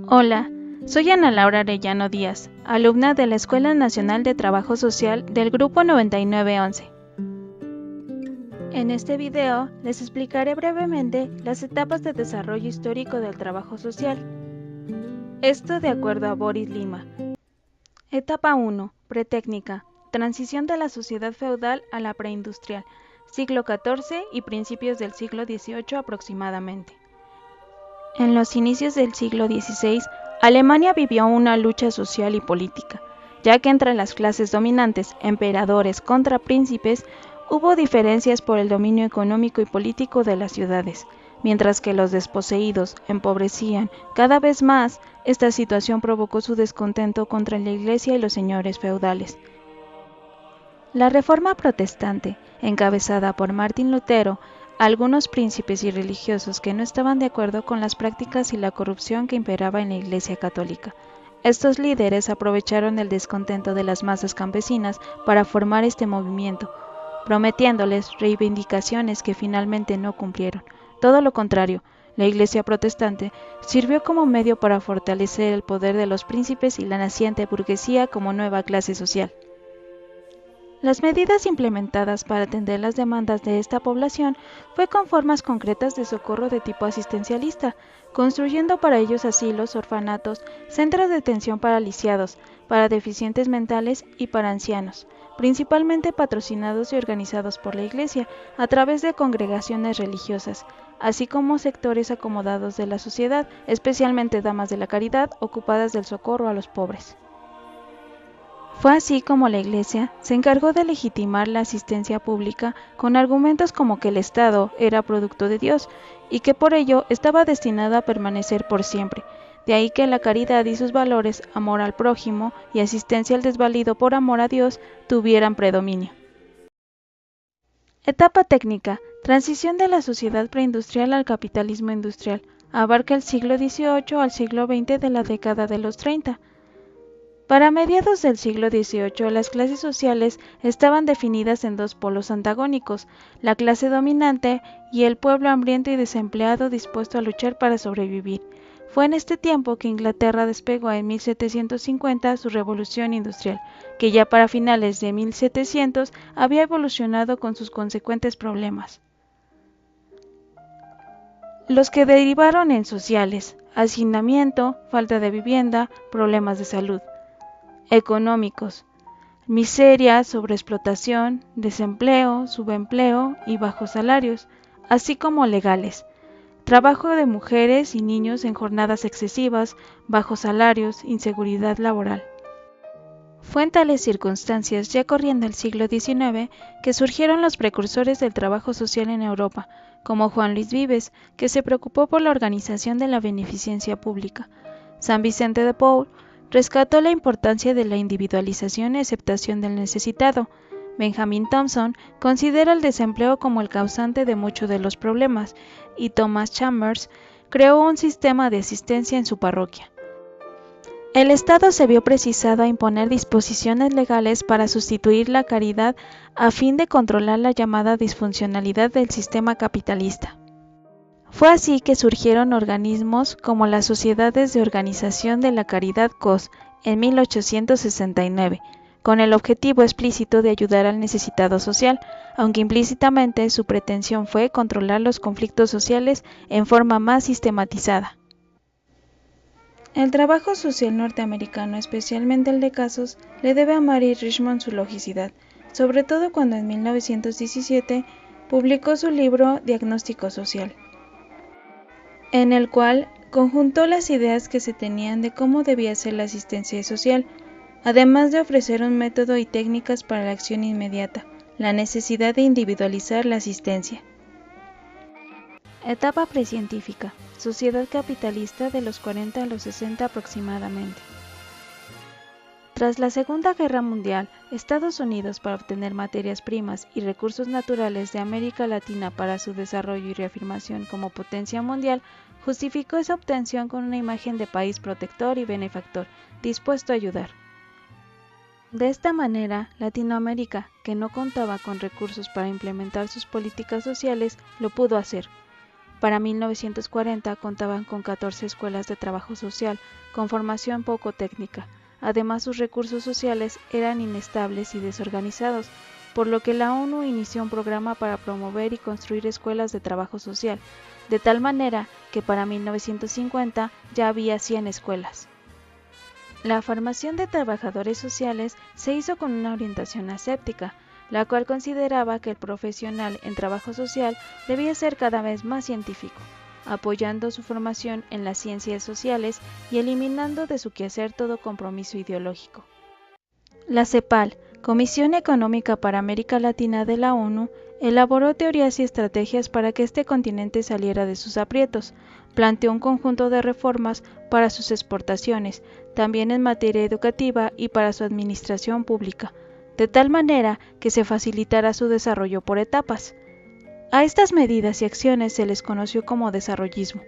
Hola, soy Ana Laura Arellano Díaz, alumna de la Escuela Nacional de Trabajo Social del Grupo 9911. En este video les explicaré brevemente las etapas de desarrollo histórico del trabajo social. Esto de acuerdo a Boris Lima. Etapa 1. Pretécnica. Transición de la sociedad feudal a la preindustrial, siglo XIV y principios del siglo XVIII aproximadamente. En los inicios del siglo XVI, Alemania vivió una lucha social y política, ya que entre las clases dominantes, emperadores contra príncipes, hubo diferencias por el dominio económico y político de las ciudades. Mientras que los desposeídos empobrecían cada vez más, esta situación provocó su descontento contra la Iglesia y los señores feudales. La Reforma Protestante, encabezada por Martín Lutero, algunos príncipes y religiosos que no estaban de acuerdo con las prácticas y la corrupción que imperaba en la Iglesia Católica. Estos líderes aprovecharon el descontento de las masas campesinas para formar este movimiento, prometiéndoles reivindicaciones que finalmente no cumplieron. Todo lo contrario, la Iglesia protestante sirvió como medio para fortalecer el poder de los príncipes y la naciente burguesía como nueva clase social. Las medidas implementadas para atender las demandas de esta población fue con formas concretas de socorro de tipo asistencialista, construyendo para ellos asilos, orfanatos, centros de detención para lisiados, para deficientes mentales y para ancianos, principalmente patrocinados y organizados por la Iglesia a través de congregaciones religiosas, así como sectores acomodados de la sociedad, especialmente damas de la caridad ocupadas del socorro a los pobres. Fue así como la Iglesia se encargó de legitimar la asistencia pública con argumentos como que el Estado era producto de Dios y que por ello estaba destinado a permanecer por siempre. De ahí que la caridad y sus valores, amor al prójimo y asistencia al desvalido por amor a Dios, tuvieran predominio. Etapa técnica. Transición de la sociedad preindustrial al capitalismo industrial. Abarca el siglo XVIII al siglo XX de la década de los 30. Para mediados del siglo XVIII, las clases sociales estaban definidas en dos polos antagónicos, la clase dominante y el pueblo hambriento y desempleado dispuesto a luchar para sobrevivir. Fue en este tiempo que Inglaterra despegó en 1750 su revolución industrial, que ya para finales de 1700 había evolucionado con sus consecuentes problemas. Los que derivaron en sociales, hacinamiento, falta de vivienda, problemas de salud. Económicos, miseria, sobreexplotación, desempleo, subempleo y bajos salarios, así como legales, trabajo de mujeres y niños en jornadas excesivas, bajos salarios, inseguridad laboral. Fue en tales circunstancias, ya corriendo el siglo XIX, que surgieron los precursores del trabajo social en Europa, como Juan Luis Vives, que se preocupó por la organización de la beneficencia pública. San Vicente de Paul rescató la importancia de la individualización y aceptación del necesitado. Benjamin Thompson considera el desempleo como el causante de muchos de los problemas, y Thomas Chalmers creó un sistema de asistencia en su parroquia. El Estado se vio precisado a imponer disposiciones legales para sustituir la caridad a fin de controlar la llamada disfuncionalidad del sistema capitalista. Fue así que surgieron organismos como las Sociedades de Organización de la Caridad COS en 1869, con el objetivo explícito de ayudar al necesitado social, aunque implícitamente su pretensión fue controlar los conflictos sociales en forma más sistematizada. El trabajo social norteamericano, especialmente el de casos, le debe a Mary Richmond su logicidad, sobre todo cuando en 1917 publicó su libro Diagnóstico Social, en el cual conjuntó las ideas que se tenían de cómo debía ser la asistencia social, además de ofrecer un método y técnicas para la acción inmediata, la necesidad de individualizar la asistencia. Etapa precientífica. Sociedad capitalista de los 40 a los 60 aproximadamente. Tras la Segunda Guerra Mundial, Estados Unidos, para obtener materias primas y recursos naturales de América Latina para su desarrollo y reafirmación como potencia mundial, justificó esa obtención con una imagen de país protector y benefactor, dispuesto a ayudar. De esta manera, Latinoamérica, que no contaba con recursos para implementar sus políticas sociales, lo pudo hacer. Para 1940 contaban con 14 escuelas de trabajo social con formación poco técnica. Además, sus recursos sociales eran inestables y desorganizados, por lo que la ONU inició un programa para promover y construir escuelas de trabajo social, de tal manera que para 1950 ya había 100 escuelas. La formación de trabajadores sociales se hizo con una orientación aséptica, la cual consideraba que el profesional en trabajo social debía ser cada vez más científico, apoyando su formación en las ciencias sociales y eliminando de su quehacer todo compromiso ideológico. La CEPAL, Comisión Económica para América Latina de la ONU, elaboró teorías y estrategias para que este continente saliera de sus aprietos. Planteó un conjunto de reformas para sus exportaciones, también en materia educativa y para su administración pública, de tal manera que se facilitara su desarrollo por etapas. A estas medidas y acciones se les conoció como desarrollismo.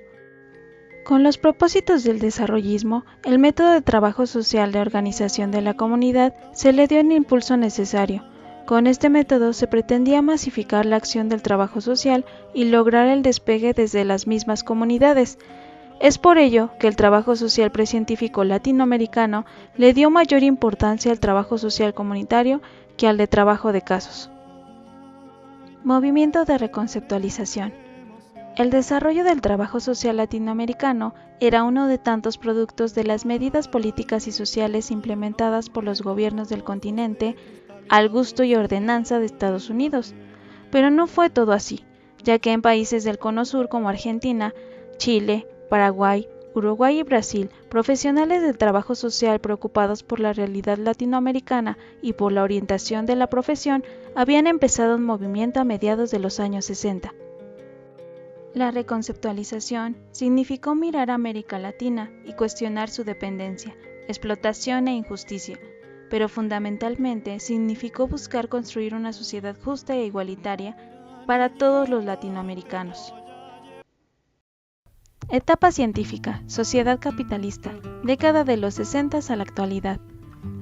Con los propósitos del desarrollismo, el método de trabajo social de organización de la comunidad se le dio el impulso necesario. Con este método se pretendía masificar la acción del trabajo social y lograr el despegue desde las mismas comunidades. Es por ello que el trabajo social precientífico latinoamericano le dio mayor importancia al trabajo social comunitario que al de trabajo de casos. Movimiento de reconceptualización. El desarrollo del trabajo social latinoamericano era uno de tantos productos de las medidas políticas y sociales implementadas por los gobiernos del continente al gusto y ordenanza de Estados Unidos. Pero no fue todo así, ya que en países del Cono Sur como Argentina, Chile, Paraguay, Uruguay y Brasil, profesionales del trabajo social preocupados por la realidad latinoamericana y por la orientación de la profesión habían empezado un movimiento a mediados de los años 60. La reconceptualización significó mirar a América Latina y cuestionar su dependencia, explotación e injusticia, pero fundamentalmente significó buscar construir una sociedad justa e igualitaria para todos los latinoamericanos. Etapa científica, sociedad capitalista, década de los 60 a la actualidad.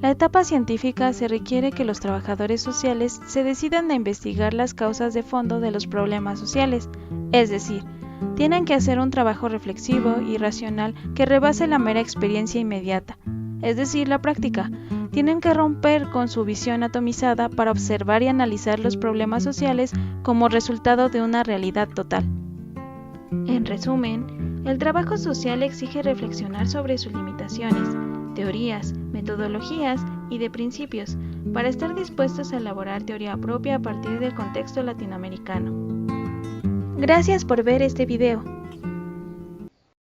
La etapa científica se requiere que los trabajadores sociales se decidan a investigar las causas de fondo de los problemas sociales, es decir, tienen que hacer un trabajo reflexivo y racional que rebase la mera experiencia inmediata, es decir, la práctica. Tienen que romper con su visión atomizada para observar y analizar los problemas sociales como resultado de una realidad total. En resumen, el trabajo social exige reflexionar sobre sus limitaciones, teorías, metodologías y de principios, para estar dispuestos a elaborar teoría propia a partir del contexto latinoamericano. Gracias por ver este video.